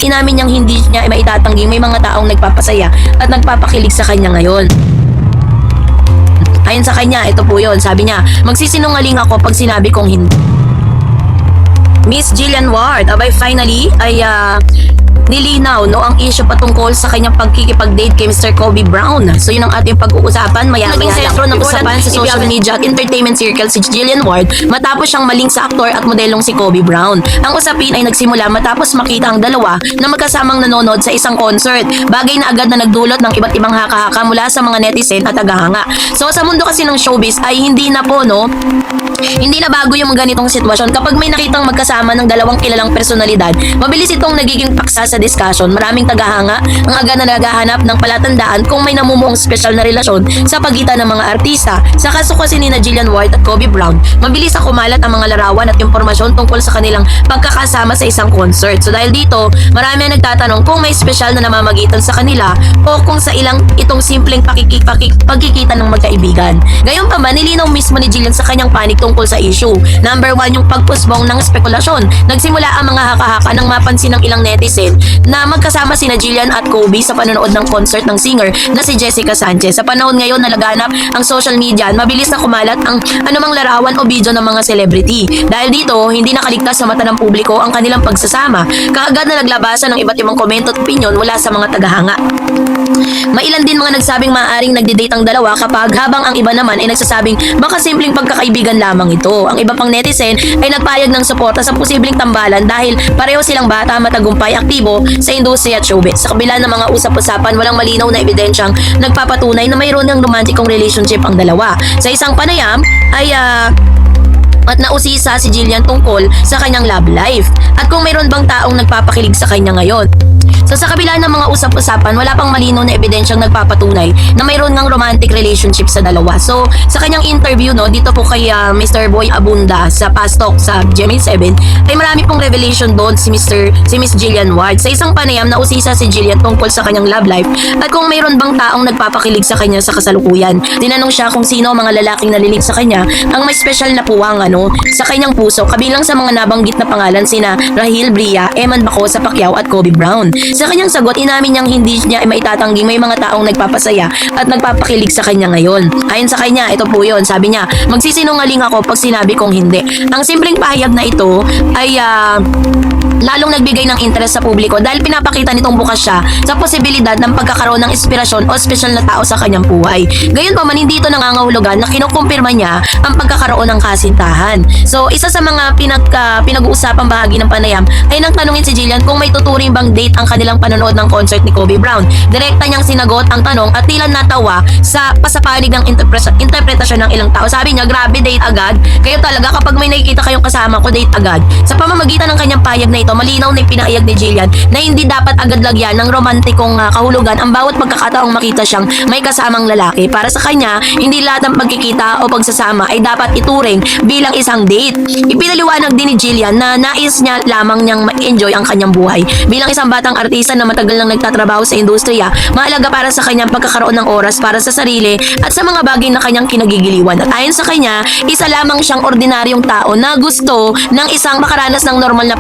Inamin niyang hindi niya maitatanggi may mga taong nagpapasaya at nagpapakilig sa kanya ngayon. Ayon sa kanya, ito po yun. Sabi niya, magsisinungaling ako pag sinabi kong hindi. Miss Jillian Ward, abay finally ay nilinaw no ang issue patungkol sa kanyang pagkikipag-date kay Mr. Kobe Brown. So yun ang ating pag-uusapan. Maya naging sentro ng usapan sa social media at entertainment circle si Jillian Ward matapos siyang maling sa aktor at modelong si Kobe Brown. Ang usapin ay nagsimula matapos makita ang dalawa na magkasamang nanonood sa isang concert. Bagay na agad na nagdulot ng iba't ibang haka-haka mula sa mga netizen at tagahanga. So sa mundo kasi ng showbiz ay hindi na bago yung mga ganitong sitwasyon. Kapag may nakitang magkasama ng dalawang kilalang personalidad, mabilis itong nagiging paksa sa discussion. Maraming tagahanga ang agad na naghahanap ng palatandaan kung may namumuong special na relasyon sa pagitan ng mga artista. Sa kaso kasi ni Jillian Ward at Kobe Brown, mabilis na kumalat ang mga larawan at impormasyon tungkol sa kanilang pagkakasama sa isang concert. So dahil dito, marami ang nagtatanong kung may special na namamagitan sa kanila o kung sa ilang itong simpleng pagkikita ng magkaibigan. Gayunpaman, nilinaw mismo ni Jillian sa kanyang panig tungkol sa issue. Number 1, yung pagpusbong ng spekulasyon. Nagsimula ang mga haka-haka nang mapansin ng ilang netizen na magkasama sina Jillian at Kobe sa panonood ng concert ng singer na si Jessica Sanchez. Sa panahon ngayon na laganap ang social media, mabilis na kumalat ang anumang larawan o video ng mga celebrity. Dahil dito, hindi nakaligtas sa mata ng publiko ang kanilang pagsasama. Kaagad na naglabasan ng iba't ibang komento at opinyon mula sa mga tagahanga. Mailan din mga nagsabing maaaring nagde-date ang dalawa kapag habang ang iba naman ay nagsasabing baka simpleng pagkakaibigan lamang ito. Ang iba pang netizen ay nagpayag ng suporta sa posibleng tambalan dahil pareho silang bata, matagumpay, aktibo sa industriya at showbiz. Sa kabila ng mga usap-usapan, walang malinaw na ebidensyang nagpapatunay na mayroon ng romantikong relationship ang dalawa. Sa isang panayam ay at nausisa si Jillian tungkol sa kanyang love life at kung mayroon bang taong nagpapakilig sa kanya ngayon. So sa kabila ng mga usap-usapan, wala pang malinaw na ebidensyang nagpapatunay na mayroon ng romantic relationship sa dalawa. So sa kanyang interview dito po kay Mr. Boy Abunda sa Fast Talk sa Gemini 7 ay marami pong revelation doon si Miss Jillian Ward. Sa isang panayam, nausisa si Jillian tungkol sa kanyang love life at kung mayroon bang taong nagpapakilig sa kanya sa kasalukuyan. Tinanong siya kung sino ang mga lalaking nalilig sa kanya ang may special na puwang sa kanyang puso, kabilang sa mga nabanggit na pangalan sina Rahil Bria, Eman Bacosa Pacquiao at Kobe Brown. Sa kanyang sagot, inamin niyang hindi niya maitatanggi may mga taong nagpapasaya at nagpapakilig sa kanya ngayon. Ayon sa kanya, ito po yun. Sabi niya, magsisinungaling ako pag sinabi kong hindi. Ang simpleng pahayag na ito ay lalong nagbigay ng interes sa publiko dahil pinapakita nitong bukas siya sa posibilidad ng pagkakaroon ng inspirasyon o special na tao sa kanyang buhay. Gayunpaman, hindi ito nangangahulugan na kinukumpirma niya ang pagkakaroon ng kasintahan. So, isa sa mga pinag-uusapang bahagi ng panayam ay nang tanungin si Jillian kung may tuturing bang date ang kanilang panonood ng concert ni Kobe Brown. Direkta niyang sinagot ang tanong at tila natawa sa pasapanig ng interpretasyon ng ilang tao. Sabi niya, grabe, date agad. Kayo talaga, kapag may nakikita kayong kasama ko, date agad. Sa pamamagitan ng kanyang payag na ito, malinaw na ipinahayag ni Jillian na hindi dapat agad lagyan ng romantikong kahulugan ang bawat pagkakataong makita siyang may kasamang lalaki. Para sa kanya, hindi lahat ng pagkikita o pagsasama ay dapat ituring bilang isang date. Ipinaliwanag din ni Jillian na nais niya lamang niyang ma-enjoy ang kanyang buhay. Bilang isang batang artista na matagal nang nagtatrabaho sa industriya, mahalaga para sa kanyang pagkakaroon ng oras para sa sarili at sa mga bagay na kanyang kinagigiliwan. At ayon sa kanya, isa lamang siyang ordinaryong tao na gusto ng isang makaranas ng normal na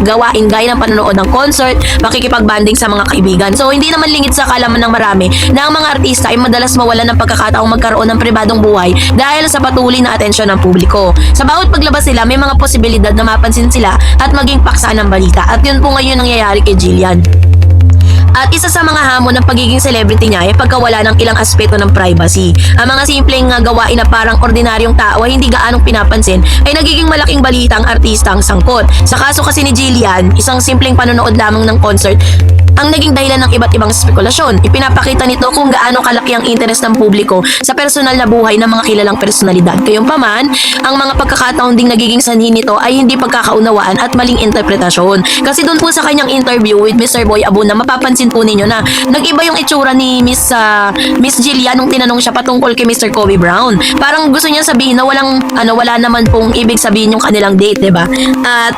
gawain gaya ng panonood ng concert, makikipagbanding sa mga kaibigan. So hindi naman lingid sa kalaman ng marami na ang mga artista ay madalas mawalan ng pagkakataong magkaroon ng pribadong buhay dahil sa patuloy na atensyon ng publiko. Sa bawat paglabas nila, may mga posibilidad na mapansin sila at maging paksa ng balita. At yun po ngayon nangyayari kay Jillian. At isa sa mga hamon ng pagiging celebrity niya ay pagkawala ng ilang aspeto ng privacy. Ang mga simpleng gawain na parang ordinaryong tao ay hindi gaanong pinapansin ay nagiging malaking balita ang artista ang sangkot. Sa kaso kasi ni Jillian, isang simpleng panonood lamang ng concert ang naging dahilan ng iba't ibang spekulasyon. Ipinapakita nito kung gaano kalaki ang interes ng publiko sa personal na buhay ng mga kilalang personalidad. Gayunpaman, ang mga pagkakataon ding nagiging sanhi nito ay hindi pagkakaunawaan at maling interpretasyon. Kasi doon po sa kanyang interview with Mr. Boy Abunda, mapapansin po ninyo na nag-iba yung itsura ni Miss Jillian nung tinanong siya patungkol kay Mr. Kobe Brown. Parang gusto niya sabihin na wala naman pong ibig sabihin yung kanilang date, 'di ba? At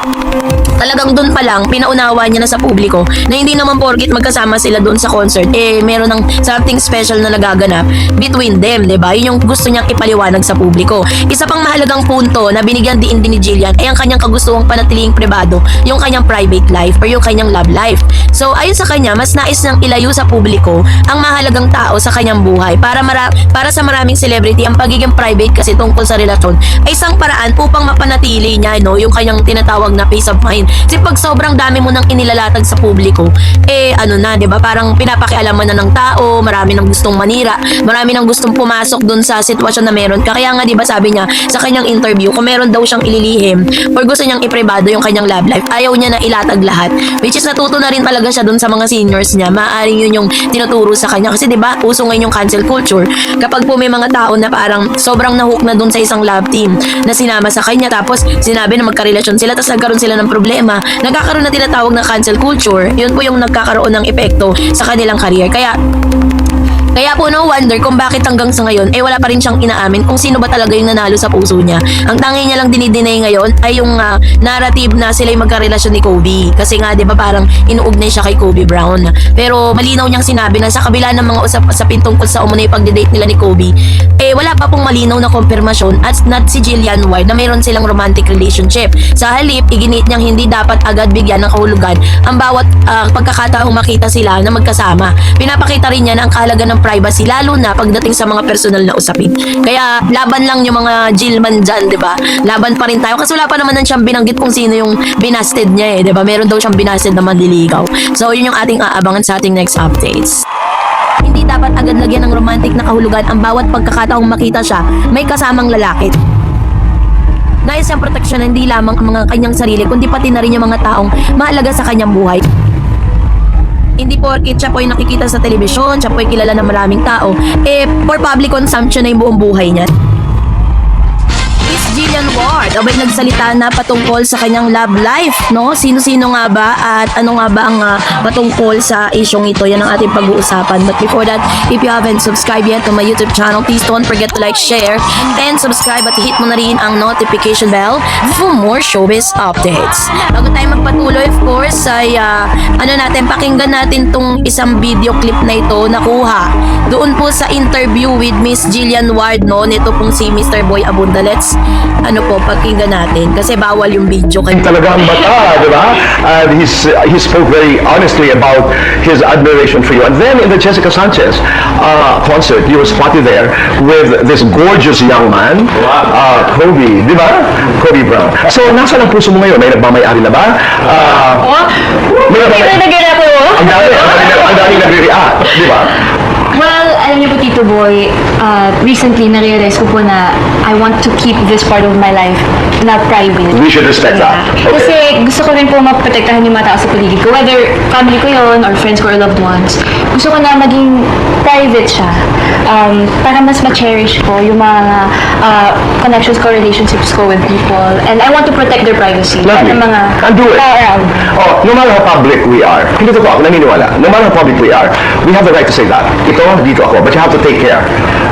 talagang doon pa lang pinaunawa niya na sa publiko na hindi naman po porkit magkasama sila doon sa concert, meron ng something special na nagaganap between them, diba? Yun yung gusto niyang ipaliwanag sa publiko. Isa pang mahalagang punto na binigyan din ni Jillian ay ang kanyang kagustuhang panatiling pribado, yung kanyang private life or yung kanyang love life. So, ayon sa kanya, mas nais niyang ilayo sa publiko ang mahalagang tao sa kanyang buhay. Para sa maraming celebrity, ang pagiging private kasi tungkol sa relasyon ay isang paraan upang mapanatili niya, no, yung kanyang tinatawag na peace of mind. Kasi pag sobrang dami mo nang inilalatag sa publiko, diba, parang pinapakialaman na ng tao, marami nang gustong manira, marami nang gustong pumasok dun sa sitwasyon na meron. Kaya nga, diba, sabi niya sa kanyang interview, kung meron daw siyang ililihim or gusto niyang ipribado yung kanyang love life, ayaw niya na ilatag lahat. Which is natuto na rin talaga siya dun sa mga seniors niya. Maaaring yun yung tinuturo sa kanya. Kasi diba, uso ngayon yung cancel culture. Kapag po may mga tao na parang sobrang nahook na dun sa isang love team na sinama sa kanya, tapos sinabi na magkarelasyon sila, tapos nagkaroon sila ng problema, nagkakaroon na tinatawag na cancel culture. Yun po yung nagkakaroon ng epekto sa kanilang career. Kaya po no wonder kung bakit hanggang sa ngayon wala pa rin siyang inaamin kung sino ba talaga yung nanalo sa puso niya. Ang tangi niya lang dinidinay ngayon ay yung narrative na sila yung magkarelasyon ni Kobe. Kasi nga 'di ba parang inuugnay siya kay Kobe Brown. Pero malinaw niyang sinabi na sa kabila ng mga usap-usapin tungkol sa umunay pagde-date nila ni Kobe, wala pa pong malinaw na kumpirmasyon at not si Jillian Ward na mayroon silang romantic relationship. Sa halip, iginit niyang hindi dapat agad bigyan ng kahulugan ang bawat pagkakataong makita sila na magkasama. Pinapakita rin niya na ang kahalagan ng privacy, lalo na pagdating sa mga personal na usapin. Kaya laban lang yung mga Jillman dyan, di ba? Laban pa rin tayo kasi wala pa naman siyang binanggit kung sino yung binasted niya di ba? Meron daw siyang binasted na manliligaw. So yun yung ating aabangan sa ating next updates. Hindi dapat agad lagyan ng romantic na kahulugan ang bawat pagkakataong makita siya may kasamang lalaki. Nais siyang proteksyon hindi lamang ang mga kanyang sarili kundi pati na rin yung mga taong mahalaga sa kanyang buhay. Hindi porkit siya po yung nakikita sa telebisyon, siya po yung kilala ng maraming tao, for public consumption na yung buong buhay niya. Miss Jillian Ward, abay nagsalita na patungkol sa kanyang love life, no? Sino-sino nga ba at ano nga ba ang patungkol sa isyong ito? Yan ang ating pag-uusapan. But before that, if you haven't subscribed yet to my YouTube channel, please don't forget to like, share, and subscribe at hit mo na rin ang notification bell for more showbiz updates. Bago tayo magpatuloy, of course, ay pakinggan natin tong isang video clip na ito nakuha doon po sa interview with Miss Jillian Ward, no? Nito pong si Mr. Boy Abunda. Let's pakinggan natin kasi bawal yung video. Talaga ang bata, di ba? And he spoke very honestly about his admiration for you. And then in the Jessica Sanchez concert, you were spotted there with this gorgeous young man, Kobe, di ba? Kobe Brown. So, nasa ang puso mo ngayon? May nagmamayari na ba? Ang dami nagre-react, di ba? Well, alam niyo po, Tito Boy, recently na-realize ko po na I want to keep this part of my life na private. We should respect that. Okay. Kasi gusto ko rin po maprotektahan yung mga tao sa paligid ko, whether family ko yon or friends ko or loved ones. Gusto ko na maging private siya para mas ma-cherish ko yung mga connections ko, relationships ko with people. And I want to protect their privacy. Lovely. And do it. Around. No matter how public we are, hindi ko ako naniniwala, no matter how public we are, we have the right to say that. Ito, dito ako. But you have to take care.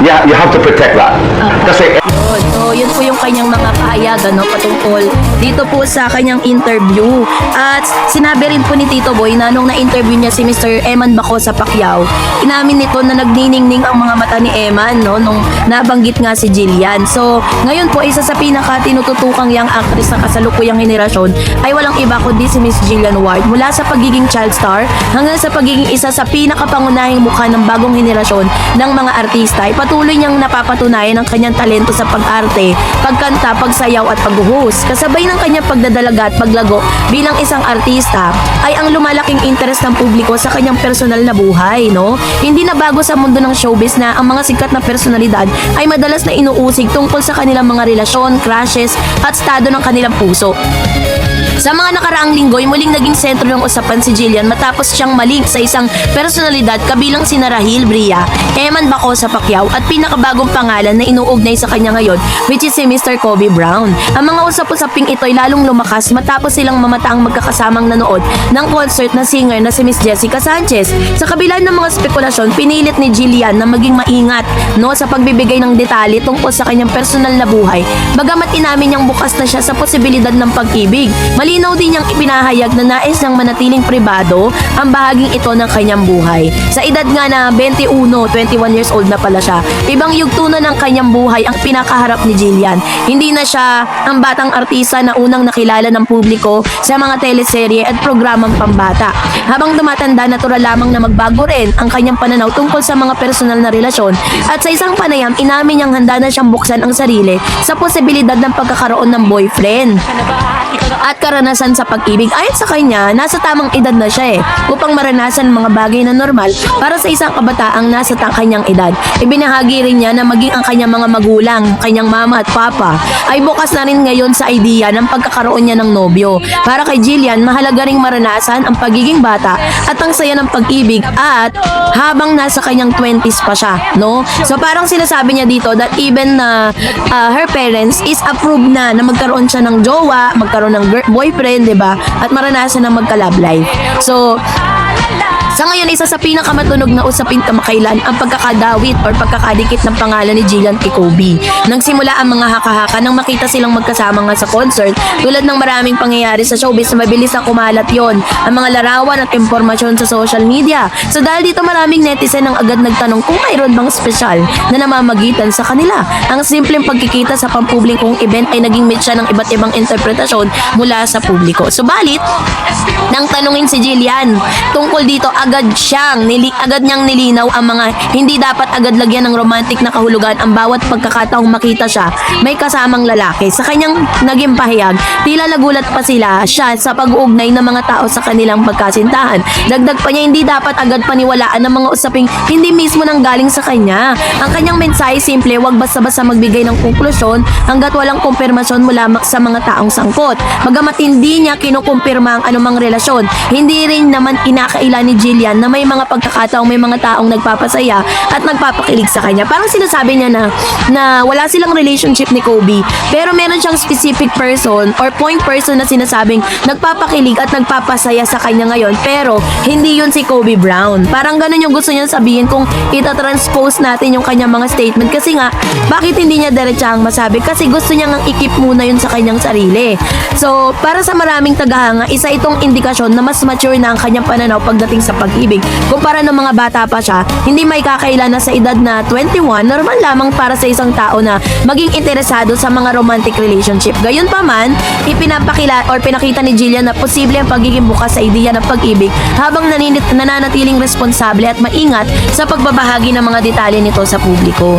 Yeah, you have to protect that. Kasi So, yun po yung kanyang mga pahayagan, no, patungkol dito po sa kanyang interview. At sinabi rin po ni Tito Boy na nung na-interview niya si Mr. Eman Bacosa Pacquiao, inamin nito na nagniningning ang mga mata ni Eman, no, nung nabanggit nga si Jillian. So, ngayon po, isa sa pinaka-tinututukang young actress ng kasalukuyang henerasyon ay walang iba kundi si Miss Jillian Ward. Mula sa pagiging child star hanggang sa pagiging isa sa pinakapangunahing mukha ng bagong henerasyon ng mga artista, ay patuloy niyang napapatunayan ang kanyang talento sa pag-arte, pagkanta, pagsayaw at pag-host. Kasabay ng kanyang pagdadalaga at paglago bilang isang artista ay ang lumalaking interest ng publiko sa kanyang personal na buhay, no? Hindi na bago sa mundo ng showbiz na ang mga sikat na personalidad ay madalas na inuusig tungkol sa kanilang mga relasyon, crushes at estado ng kanilang puso. Sa mga nakaraang linggo'y muling naging sentro ng usapan si Jillian matapos siyang malink sa isang personalidad kabilang sina Rahil Bria, Eman Bacosa Pacquiao at pinakabagong pangalan na inuugnay sa kanya ngayon, which is si Mr. Kobe Brown. Ang mga usap-usaping ito'y lalong lumakas matapos silang mamataang magkakasamang nanood ng concert na singer na si Miss Jessica Sanchez. Sa kabila ng mga spekulasyon, pinilit ni Jillian na maging maingat, no, sa pagbibigay ng detalye tungkol sa kanyang personal na buhay. Bagamat inamin niyang bukas na siya sa posibilidad ng pag-ibig. Malinaw din niyang ipinahayag na nais niyang manatiling pribado ang bahaging ito ng kanyang buhay. Sa edad nga na 21 years old na pala siya, ibang yugto na ng kanyang buhay ang pinakaharap ni Jillian. Hindi na siya ang batang artista na unang nakilala ng publiko sa mga teleserye at programang pambata. Habang tumatanda, natural lamang na magbago rin ang kanyang pananaw tungkol sa mga personal na relasyon at sa isang panayam, inamin niyang handa na siyang buksan ang sarili sa posibilidad ng pagkakaroon ng boyfriend at karanasan sa pag-ibig. Ayon sa kanya, nasa tamang edad na siya upang maranasan mga bagay na normal para sa isang kabataang nasa kanyang edad. Ibinahagi rin niya na maging ang kanyang mga magulang, kanyang mama at papa ay bukas na rin ngayon sa idea ng pagkakaroon niya ng nobyo. Para kay Jillian, mahalaga ring maranasan ang pagiging bata at ang saya ng pag-ibig at habang nasa kanyang 20s pa siya, no? So parang sinasabi niya dito that even her parents is approved na magkaroon siya ng jowa, magkaroon ng boyfriend, 'di ba? At maranasan ng magka-love life. So sa ngayon, isa sa pinakamatunog na usapin kamakailan ang pagkakadawit or pagkakadikit ng pangalan ni Jillian kay Kobe. Nang simula ang mga haka-haka nang makita silang magkasama nga sa concert, tulad ng maraming pangyayari sa showbiz na mabilis na kumalat yon ang mga larawan at impormasyon sa social media. So dahil dito maraming netizen ang agad nagtanong kung mayroon bang espesyal na namamagitan sa kanila. Ang simpleng pagkikita sa pampublikong event ay naging mitya ng iba't ibang interpretasyon mula sa publiko. Subalit, nang tanungin si Jillian tungkol dito, agad niyang nilinaw ang mga hindi dapat agad lagyan ng romantic na kahulugan ang bawat pagkakataong makita siya may kasamang lalaki. Sa kanyang naging pahayag, tila nagulat pa siya sa pag-uugnay ng mga tao sa kanilang pagkasintahan. Dagdag pa niya, hindi dapat agad paniwalaan ng mga usaping hindi mismo nang galing sa kanya. Ang kanyang mensahe simple, huwag basta-basta magbigay ng konklusyon hanggat walang kumpirmasyon mula sa mga taong sangkot. Bagamat hindi niya kinukumpirma ang anumang relasyon, hindi rin naman inakaila ni Jillian na may mga pagkakataong may mga taong nagpapasaya at nagpapakilig sa kanya. Parang sinasabi niya na wala silang relationship ni Kobe, pero meron siyang specific person or point person na sinasabing nagpapakilig at nagpapasaya sa kanya ngayon, pero hindi yun si Kobe Brown. Parang ganun yung gusto niya sabihin kung itatranspose natin yung kanyang mga statement, kasi nga, bakit hindi niya diretsahang masabi? Kasi gusto niya ngang ikip muna yun sa kanyang sarili. So, para sa maraming tagahanga, isa itong indikasyon na mas mature na ang kanyang pananaw pagdating sa pag-ibig. Kumpara ng mga bata pa siya, hindi may kakaila na sa edad na 21, normal lamang para sa isang tao na maging interesado sa mga romantic relationship. Gayunpaman, pinakita ni Jillian na posible ang pagiging bukas sa ideya ng pag-ibig habang nananatiling responsable at maingat sa pagbabahagi ng mga detalye nito sa publiko.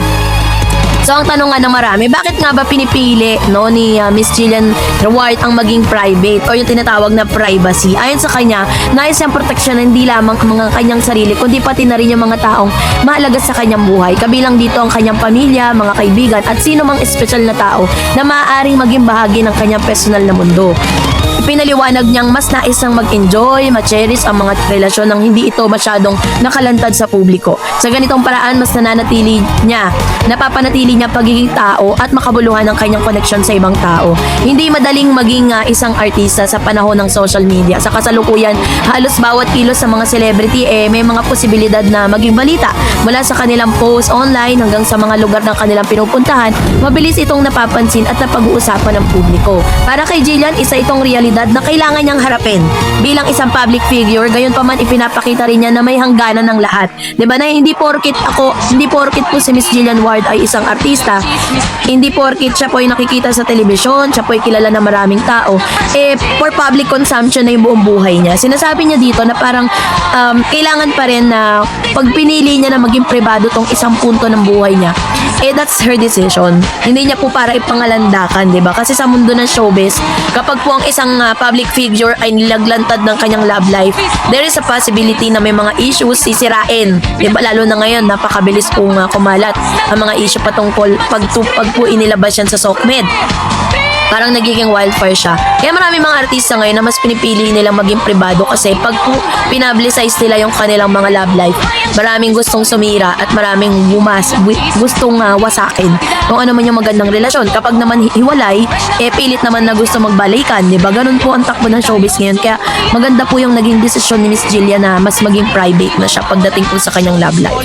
So ang tanong nga ng marami, bakit nga ba pinipili ni Miss Jillian Ward ang maging private o yung tinatawag na privacy? Ayon sa kanya, nais siyang proteksyon hindi lamang ang mga kanyang sarili kundi pati na rin yung mga taong mahalaga sa kanyang buhay. Kabilang dito ang kanyang pamilya, mga kaibigan at sino mang espesyal na tao na maaaring maging bahagi ng kanyang personal na mundo. Pinaliwanag niyang mas nais nang mag-enjoy, ma-cherish ang mga relasyon nang hindi ito masyadong nakalantad sa publiko. Sa ganitong paraan, mas napapanatili niya pagiging tao at makabuluhan ang kanyang koneksyon sa ibang tao. Hindi madaling maging isang artista sa panahon ng social media. Sa kasalukuyan, halos bawat kilos sa mga celebrity may mga posibilidad na maging balita. Mula sa kanilang post online hanggang sa mga lugar ng kanilang pinupuntahan, mabilis itong napapansin at napag-uusapan ng publiko. Para kay Jillian, isa itong realidad na kailangan niyang harapin. Bilang isang public figure, gayon pa man ipinapakita rin niya na may hangganan ng lahat. 'Di ba na hindi porket po si Miss Jillian Ward ay isang artista, hindi porket siya po ay nakikita sa telebisyon, siya po ay kilala ng maraming tao, for public consumption na yung buong buhay niya. Sinasabi niya dito na parang kailangan pa rin na pag pinili niya na maging pribado tong isang punto ng buhay niya, that's her decision. Hindi niya po para ipangalandakan, 'di ba? Kasi sa mundo ng showbiz, kapag po ang isang public figure ay nilaglantad ng kanyang love life, there is a possibility na may mga issues sisirain. 'Di ba? Lalo na ngayon, napakabilis pong kumalat ang mga issue patungkol pag po inilabas yan sa SOCMED. Parang nagiging wildfire siya. Kaya marami mga artista ngayon na mas pinipili nilang maging pribado kasi pag pinablicize nila yung kanilang mga love life, maraming gustong sumira at maraming gustong wasakin kung ano man yung magandang relasyon. Kapag naman hiwalay, pilit naman na gusto magbalikan, di ba? Ganun po ang takbo ng showbiz ngayon. Kaya maganda po yung naging desisyon ni Miss Jillian na mas maging private na siya pagdating po sa kanyang love life.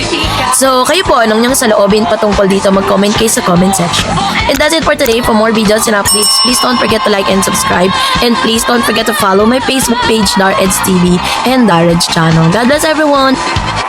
So, kayo po, anong niyang saloobin patungkol dito? Mag-comment kayo sa comment section. And that's it for today. For more videos and updates Dareds. Please don't forget to like and subscribe. And please don't forget to follow my Facebook page, Dareds TV, and Dareds channel. God bless everyone!